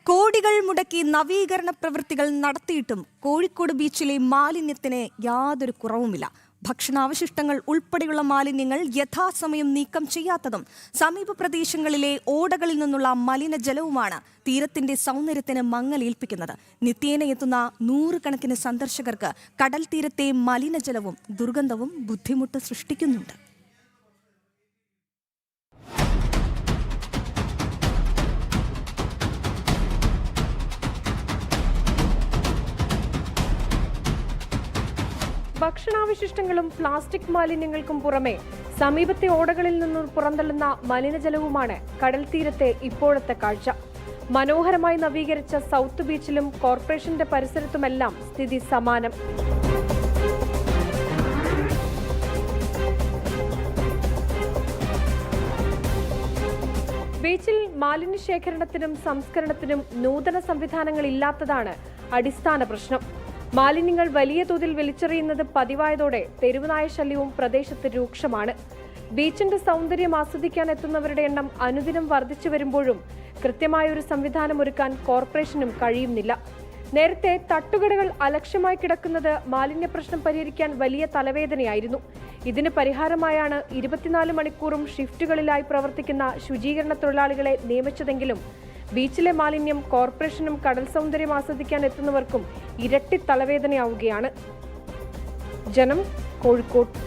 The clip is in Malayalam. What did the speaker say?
കോടികൾ മുടക്കി നവീകരണ പ്രവൃത്തികൾ നടത്തിയിട്ടും കോഴിക്കോട് ബീച്ചിലെ മാലിന്യത്തിന് യാതൊരു കുറവുമില്ല. ഭക്ഷണാവശിഷ്ടങ്ങൾ ഉൾപ്പെടെയുള്ള മാലിന്യങ്ങൾ യഥാസമയം നീക്കം ചെയ്യാത്തതും സമീപ പ്രദേശങ്ങളിലെ ഓടകളിൽ നിന്നുള്ള മലിനജലവുമാണ് തീരത്തിന്റെ സൗന്ദര്യത്തിന് മങ്ങലേൽപ്പിക്കുന്നത്. നിത്യേന എത്തുന്ന നൂറുകണക്കിന് സന്ദർശകർക്ക് കടൽ തീരത്തെ മലിനജലവും ദുർഗന്ധവും ബുദ്ധിമുട്ട് സൃഷ്ടിക്കുന്നുണ്ട്. ഭക്ഷണാവശിഷ്ടങ്ങളും പ്ലാസ്റ്റിക് മാലിന്യങ്ങൾക്കും പുറമെ സമീപത്തെ ഓടകളിൽ നിന്നും പുറന്തള്ളുന്ന മലിനജലവുമാണ് കടൽ തീരത്തെ ഇപ്പോഴത്തെ കാഴ്ച. മനോഹരമായി നവീകരിച്ച സൗത്ത് ബീച്ചിലും കോർപ്പറേഷന്റെ പരിസരത്തുമെല്ലാം സ്ഥിതി സമാനം. ബീച്ചിൽ മാലിന്യ ശേഖരണത്തിനും സംസ്കരണത്തിനും നൂതന സംവിധാനങ്ങൾ ഇല്ലാത്തതാണ് അടിസ്ഥാന പ്രശ്നം. മാലിന്യങ്ങൾ വലിയ തോതിൽ വലിച്ചെറിയുന്നത് പതിവായതോടെ തെരുവുനായ ശല്യവും പ്രദേശത്ത് രൂക്ഷമാണ്. ബീച്ചിന്റെ സൗന്ദര്യം ആസ്വദിക്കാൻ എത്തുന്നവരുടെ എണ്ണം അനുദിനം വർദ്ധിച്ചു വരുമ്പോഴും കൃത്യമായൊരു സംവിധാനമൊരുക്കാൻ കോർപ്പറേഷനും കഴിയുന്നില്ല. നേരത്തെ തട്ടുകടകൾ അലക്ഷ്യമായി കിടക്കുന്നത് മാലിന്യ പ്രശ്നം പരിഹരിക്കാൻ വലിയ തലവേദനയായിരുന്നു. ഇതിന് പരിഹാരമായാണ് 24 മണിക്കൂറും ഷിഫ്റ്റുകളിലായി പ്രവർത്തിക്കുന്ന ശുചീകരണ തൊഴിലാളികളെ നിയമിച്ചതെങ്കിലും ബീച്ചിലെ മാലിന്യം കോർപ്പറേഷനും കടൽ സൗന്ദര്യം ആസ്വദിക്കാൻ എത്തുന്നവർക്കും ഇരട്ടി തലവേദനയാവുകയാണ്. ജനം, കോഴിക്കോട്.